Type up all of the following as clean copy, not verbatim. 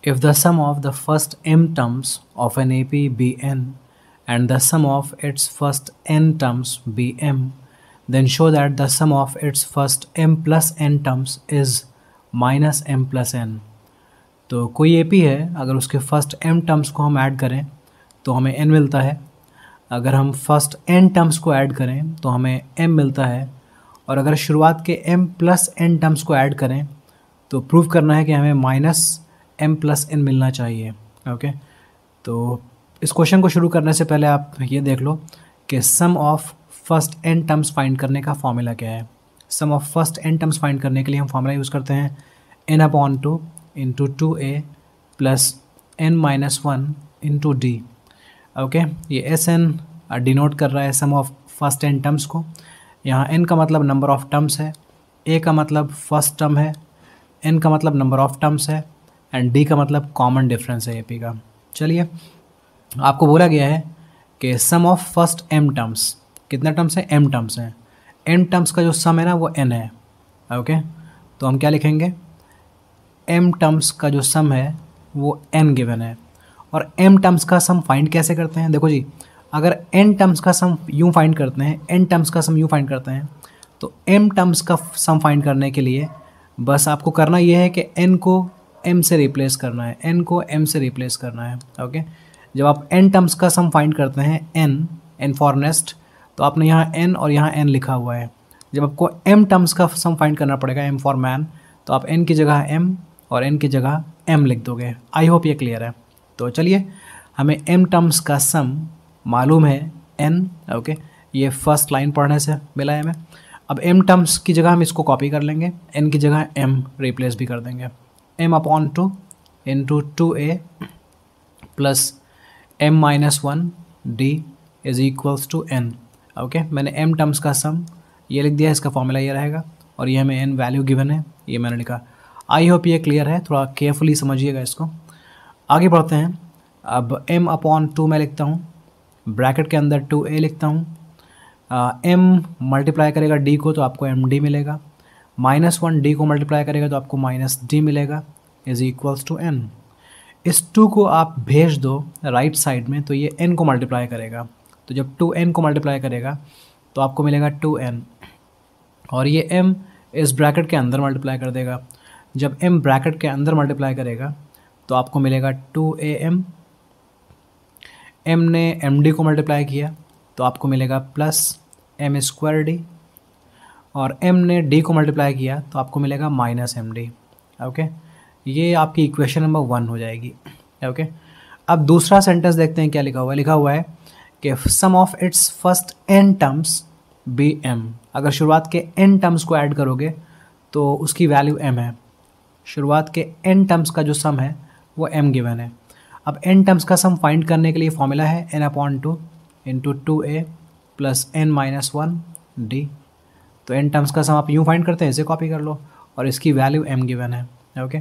If the sum of the first m terms of an AP be n and the sum of its first n terms be m, then show that the sum of its first m plus n terms is minus m plus n. तो कोई AP है, अगर उसके first m terms को हम add करें तो हमें n मिलता है, अगर हम फर्स्ट n टर्म्स को ऐड करें तो हमें m मिलता है, और अगर शुरुआत के m प्लस n टर्म्स को ऐड करें तो प्रूव करना है कि हमें माइनस m प्लस n मिलना चाहिए. ओके, तो इस क्वेश्चन को शुरू करने से पहले आप ये देख लो कि sum of first n terms find करने का फॉर्मूला क्या है. Sum of first n terms find करने के लिए हम फॉर्मूला यूज़ करते हैं n/2 into 2a plus n-1 into d. Okay, ये Sn डिनोट कर रहा है sum of first n terms को. यहाँ n का मतलब नंबर ऑफ टर्म्स है, a का मतलब फर्स्ट टर्म है, n का मतलब नंबर ऑफ टर्म्स है एंड d का मतलब कॉमन डिफरेंस है AP का. चलिए, आपको बोला गया है कि sum of first m terms, कितना टर्म्स है? m टर्म्स हैं. m टर्म्स का जो सम है ना वो n है. ओके, तो हम क्या लिखेंगे? m टर्म्स का जो सम है वो n गिवन है. और m टर्म्स का सम फाइंड कैसे करते हैं? देखो जी, अगर n टर्म्स का सम यूँ फाइंड करते हैं, n टर्म्स का सम यूँ फाइंड करते हैं, तो m टर्म्स का सम फाइंड करने के लिए बस आपको करना ये है कि n को m से रिप्लेस करना है, n को m से रिप्लेस करना है. ओके, जब आप n टर्म्स का सम फाइंड करते हैं n फॉर नेस्ट, तो आपने यहाँ n और यहाँ n लिखा हुआ है. जब आपको m टर्म्स का सम फाइंड करना पड़ेगा, m फॉर मैन, तो आप n की जगह m और n की जगह m लिख दोगे. आई होप ये क्लियर है. तो चलिए, हमें m टर्म्स का सम मालूम है n. ओके, ये फर्स्ट लाइन पढ़ने से मिला है हमें. अब m टर्म्स की जगह हम इसको कॉपी कर लेंगे, n की जगह m रिप्लेस भी कर देंगे. m/2 into 2a plus m-1 d is equals to n. Okay, मैंने m टर्म्स का सम ये लिख दिया, इसका फॉर्मूला ये रहेगा, और ये हमें n वैल्यू गिवन है, ये मैंने लिखा. आई होप ये क्लियर है, थोड़ा केयरफुली समझिएगा इसको. आगे बढ़ते हैं. अब m/2 मैं लिखता हूँ, ब्रैकेट के अंदर 2a लिखता हूँ. m मल्टीप्लाई करेगा d को तो आपको md मिलेगा, -1 d को मल्टीप्लाई करेगा तो आपको -d मिलेगा, इज इक्वल्स टू n. इस 2 को आप भेज दो राइट साइड में तो ये n को मल्टीप्लाई करेगा, तो जब 2n को मल्टीप्लाई करेगा तो आपको मिलेगा 2n, और ये m इस ब्रैकेट के अंदर मल्टीप्लाई कर देगा. जब m ब्रैकेट के अंदर मल्टीप्लाई करेगा तो आपको मिलेगा 2am. m ने md को मल्टीप्लाई किया तो आपको मिलेगा प्लस m²d, और m ने d को मल्टीप्लाई किया तो आपको मिलेगा -md. ओके, ये आपकी इक्वेशन नंबर 1 हो जाएगी. ओके, अब दूसरा सेंटेंस देखते हैं क्या लिखा हुआ है. लिखा हुआ है कि sum of its first n terms be m. अगर शुरुआत के n टर्म्स को ऐड करोगे तो उसकी वैल्यू m है. शुरुआत के n टर्म्स का जो सम है वो m गिवन है. अब n टर्म्स का सम फाइंड करने के लिए फॉर्मूला है n/2 into 2a plus n-1 d. तो n टर्म्स का सम आप यूँ फाइंड करते हैं, इसे कॉपी कर लो, और इसकी वैल्यू m गिवन है. ओके,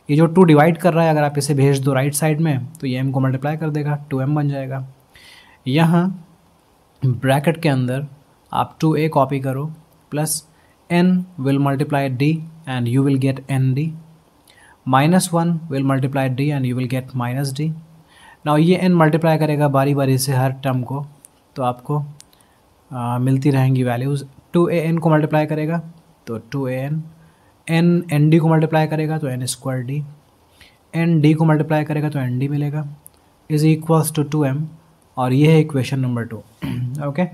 ये जो 2 डिवाइड कर रहा है, अगर आप इसे भेज दो राइट साइड में तो ये m को मल्टीप्लाई कर देगा, 2m बन जाएगा. यहाँ ब्रैकेट के अंदर आप 2a कॉपी करो plus n will multiply d and you will get nd, -1 will multiply d and you will get -d. Now ये n मल्टीप्लाई करेगा बारी बारी से हर टर्म को, तो आपको मिलती रहेंगी वैल्यूज़. 2an को मल्टीप्लाई करेगा तो 2an, n nd को मल्टीप्लाई करेगा तो n²d, nd को मल्टीप्लाई करेगा तो nd मिलेगा, इज इक्वल्स टू 2m, और ये है इक्वेशन नंबर 2. ओके,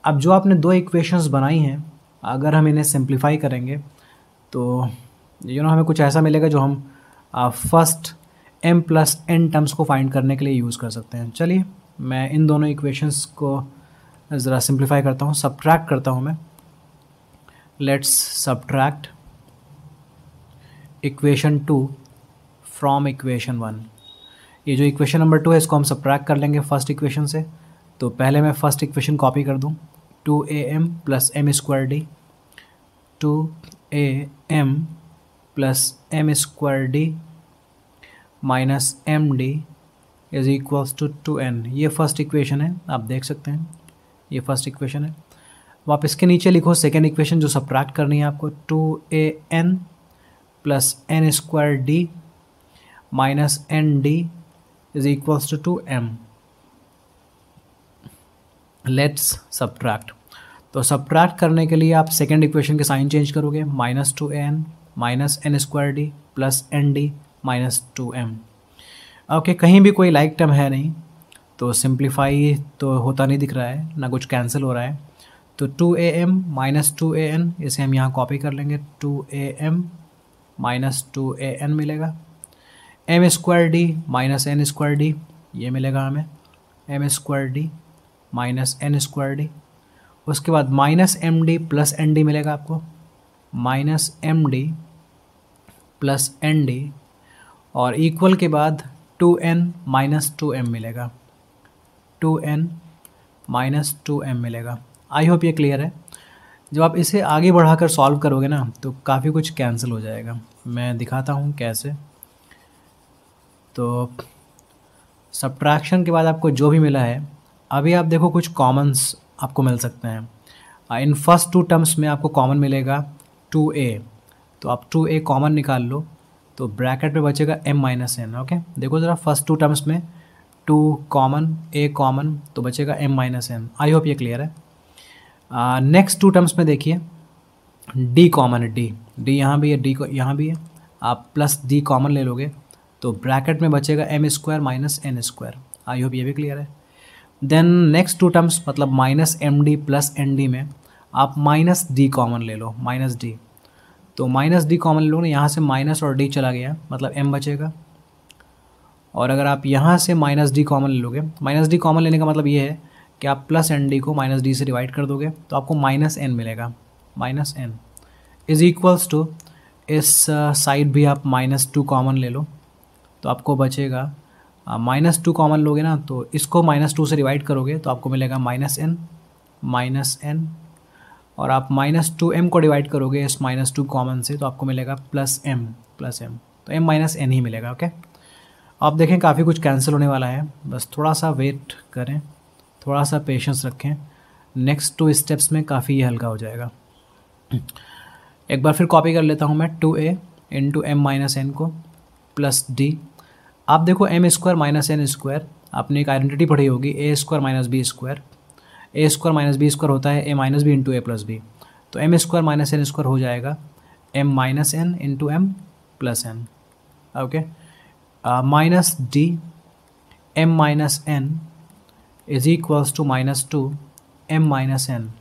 अब जो आपने 2 इक्वेशंस बनाई हैं, अगर हम इन्हें सिंप्लीफाई करेंगे तो हमें कुछ ऐसा मिलेगा जो हम first m plus n terms को फाइंड करने के लिए यूज़ कर सकते हैं. चलिए, मैं इन दोनों इक्वेशंस को ज़रा सिंप्लीफाई करता हूँ, सब्ट्रैक्ट करता हूँ मैं. Let's subtract equation 2 from equation 1. ये जो इक्वेशन नंबर 2 है इसको हम सब्ट्रैक्ट कर लेंगे फर्स्ट इक्वेशन से. तो पहले मैं फर्स्ट इक्वेशन कॉपी कर दूँ, 2am plus m²d, 2am plus m²d minus md is equals to 2n. ये फर्स्ट इक्वेशन है, आप देख सकते हैं ये फर्स्ट इक्वेशन है. अब आप इसके नीचे लिखो सेकेंड इक्वेशन जो सब्ट्रैक्ट करनी है आपको, 2an plus n² d minus n d is equals to m. Let's subtract. तो सब्ट्रैक्ट करने के लिए आप सेकेंड इक्वेशन के साइन चेंज करोगे, minus two n minus n square d plus n d minus two m. Okay, कहीं भी कोई लाइक टर्म है नहीं, तो सिंप्लीफाई तो होता नहीं दिख रहा है, ना कुछ कैंसिल हो रहा है। तो 2am माइनस 2an, इसे हम यहाँ कॉपी कर लेंगे, 2am माइनस 2an मिलेगा। M square d minus n square d, ये मिलेगा हमें, m square d minus n square d. उसके बाद minus m d plus n d मिलेगा आपको, minus m d plus n d, और इक्वल के बाद 2n माइनस 2m मिलेगा, 2n माइनस 2m मिलेगा। आई होप ये क्लियर है। जब आप इसे आगे बढ़ाकर सॉल्व करोगे ना तो काफ़ी कुछ कैंसिल हो जाएगा। मैं दिखाता हूँ कैसे। तो सब्ट्रैक्शन के बाद आपको जो भी मिला है, अभी आप देखो कुछ कॉमन्स आपको मिल सकते हैं। इन फर्स्ट टू टर्म्स में आपको कॉमन मिलेगा 2a, तो आप 2a कॉमन निकाल लो, तो ब्रैकेट में बचेगा m माइनस एन। ओके, देखो ज़रा फर्स्ट टू टर्म्स में 2 कॉमन, a कॉमन, तो बचेगा m minus n. I hope ये क्लियर है। नेक्स्ट टू टर्म्स में देखिए, d कॉमन है, d यहाँ भी है, d को यहाँ भी है, आप प्लस d कॉमन ले लोगे तो ब्रैकेट में बचेगा m square minus n square. I hope ये भी क्लियर है। देन नेक्स्ट टू टर्म्स मतलब minus m d plus n d में आप माइनस डी कॉमन ले लो, माइनस डी, तो माइनस डी कॉमन ले लो ना, यहाँ से माइनस और डी चला गया मतलब m बचेगा। और अगर आप यहाँ से माइनस डी कॉमन ले लोगे, माइनस डी कॉमन लेने का मतलब ये है कि आप प्लस एन डी को माइनस डी से डिवाइड कर दोगे तो आपको माइनस एन मिलेगा, minus n is equals to, इस साइड भी आप माइनस 2 कॉमन ले लो तो आपको बचेगा, माइनस 2 कॉमन लोगे ना तो इसको माइनस 2 से डिवाइड करोगे तो आपको मिलेगा माइनस एन, और आप माइनस 2m को डिवाइड करोगे इस माइनस 2 कॉमन से तो आपको मिलेगा प्लस m, तो m माइनस एन ही मिलेगा। ओके, आप देखें काफ़ी कुछ कैंसिल होने वाला है, बस थोड़ा सा वेट करें, थोड़ा सा पेशेंस रखें, नेक्स्ट 2 स्टेप्स में काफ़ी ये हल्का हो जाएगा। एक बार फिर कॉपी कर लेता हूँ मैं, 2a into m minus n को प्लस d। आप देखो m square minus n square, आपने एक आइडेंटिटी पढ़ी होगी, a square minus b square, a square minus b square होता है a minus b into a plus b, तो m square minus n square हो जाएगा m minus n into m plus n. Okay, minus d m minus n is equals to minus 2 m minus N.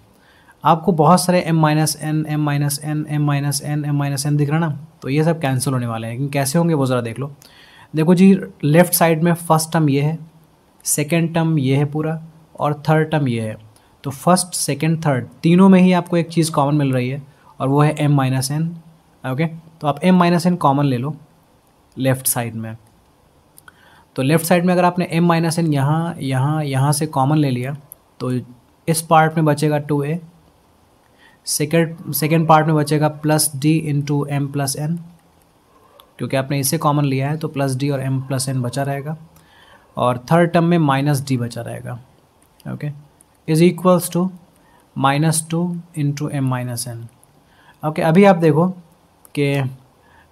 आपको बहुत सारे m minus n, m minus n, m minus n, m minus n दिख रहा ना, तो ये सब cancel होने वाले हैं। लेकिन कैसे होंगे वो ज़रा देख लो। देखो जी, लेफ़्ट साइड में फर्स्ट टर्म ये है, सेकेंड टर्म ये है पूरा, और थर्ड टर्म ये है। तो फर्स्ट सेकेंड थर्ड तीनों में ही आपको एक चीज़ कॉमन मिल रही है और वो है m माइनस एन। ओके, तो आप m माइनस एन कॉमन ले लो लेफ़्ट साइड में। तो लेफ़्ट साइड में अगर आपने m माइनस एन यहाँ से कॉमन ले लिया तो इस पार्ट में बचेगा 2a, सेकेंड पार्ट में बचेगा plus d into m plus n, क्योंकि आपने इसे कॉमन लिया है तो प्लस d और m प्लस एन बचा रहेगा, और थर्ड टर्म में माइनस d बचा रहेगा। Okay, is equals to minus 2 into m minus n. Okay, अभी आप देखो कि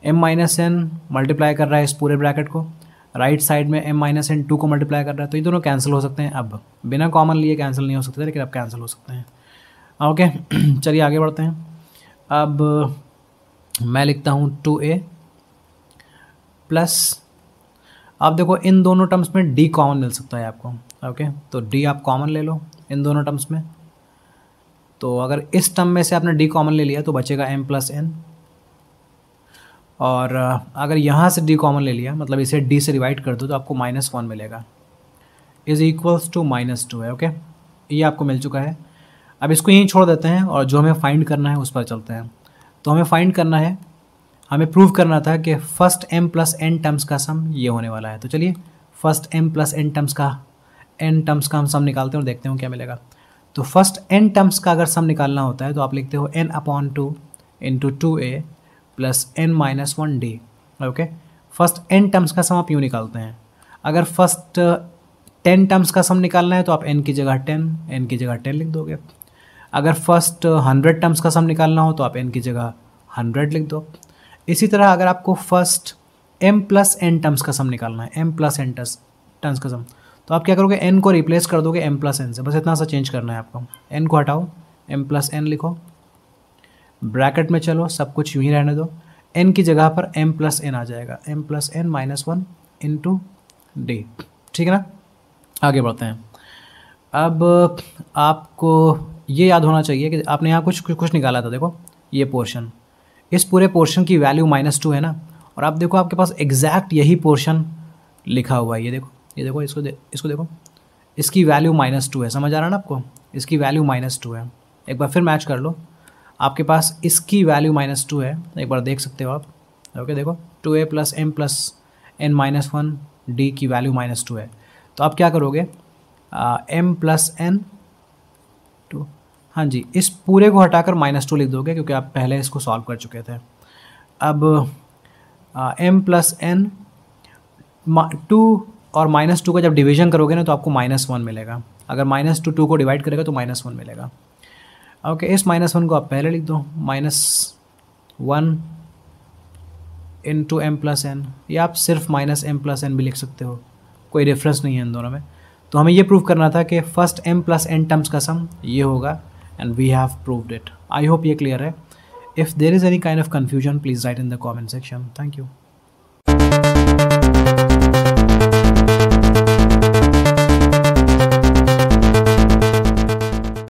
m माइनस एन मल्टीप्लाई कर रहा है इस पूरे ब्रैकेट को, राइट साइड में m माइनस एन 2 को मल्टीप्लाई कर रहा है, तो ये दोनों कैंसिल हो सकते हैं। अब बिना कॉमन लिए कैंसिल नहीं हो सकते, लेकिन अब कैंसिल हो सकते हैं। ओके, चलिए आगे बढ़ते हैं। अब मैं लिखता हूँ 2a प्लस, आप देखो इन दोनों टर्म्स में d कॉमन मिल सकता है आपको। ओके, तो d आप कॉमन ले लो इन दोनों टर्म्स में, तो अगर इस टर्म में से आपने d कॉमन ले लिया तो बचेगा m प्लस एन, और अगर यहाँ से d कॉमन ले लिया मतलब इसे d से डिवाइड कर दो तो आपको माइनस 1 मिलेगा, इज इक्वल्स टू माइनस 2 है। ओके, ये आपको मिल चुका है। अब इसको यहीं छोड़ देते हैं और जो हमें फाइंड करना है उस पर चलते हैं। तो हमें फाइंड करना है, हमें प्रूव करना था कि first m plus n terms का सम ये होने वाला है। तो चलिए first m plus n terms का हम सम निकालते हैं और देखते हैं क्या मिलेगा। तो फर्स्ट n टर्म्स का अगर सम निकालना होता है तो आप लिखते हो n upon 2 into 2a plus n minus 1d। Okay, first n terms का सम आप यूँ निकालते हैं। अगर फर्स्ट 10 टर्म्स का सम निकालना है तो आप n की जगह 10 लिख दोगे। अगर फर्स्ट 100 टर्म्स का सम निकालना हो तो आप n की जगह 100 लिख दो। इसी तरह अगर आपको first m plus n terms का सम निकालना है, m प्लस n टर्म्स का सम। तो आप क्या करोगे, n को रिप्लेस कर दोगे m प्लस n से, बस इतना सा चेंज करना है आपको। n को हटाओ, m प्लस n लिखो, ब्रैकेट में चलो, सब कुछ यूँ ही रहने दो। n की जगह पर m प्लस n आ जाएगा, m plus n minus 1 into D. ठीक है ना, आगे बढ़ते हैं। अब आपको ये याद होना चाहिए कि आपने यहाँ कुछ निकाला था। देखो ये पोर्शन, इस पूरे पोर्शन की वैल्यू -2 है ना, और आप देखो आपके पास एग्जैक्ट यही पोर्शन लिखा हुआ है। ये देखो, ये देखो, इसको देखो, इसकी वैल्यू -2 है। समझ आ रहा है ना आपको, इसकी वैल्यू -2 है। एक बार फिर मैच कर लो, आपके पास इसकी वैल्यू -2 है, एक बार देख सकते हो आप। ओके देखो, 2a plus m plus n minus 1 D की वैल्यू -2 है। तो आप क्या करोगे, m प्लस n 2, हाँ जी, इस पूरे को हटाकर -2 लिख दोगे क्योंकि आप पहले इसको सॉल्व कर चुके थे। अब m प्लस n 2 और -2 का जब डिवीजन करोगे ना तो आपको -1 मिलेगा। अगर -2 को डिवाइड करेगा तो -1 मिलेगा। ओके, इस -1 को आप पहले लिख दो, -1 इंटू m प्लस n, या आप सिर्फ -m प्लस n भी लिख सकते हो, कोई डिफरेंस नहीं है इन दोनों में। तो हमें ये प्रूव करना था कि first m plus n terms का सम ये होगा, and we have proved it. I hope ये क्लियर है। If there is any kind of confusion please write in the comment section. Thank you.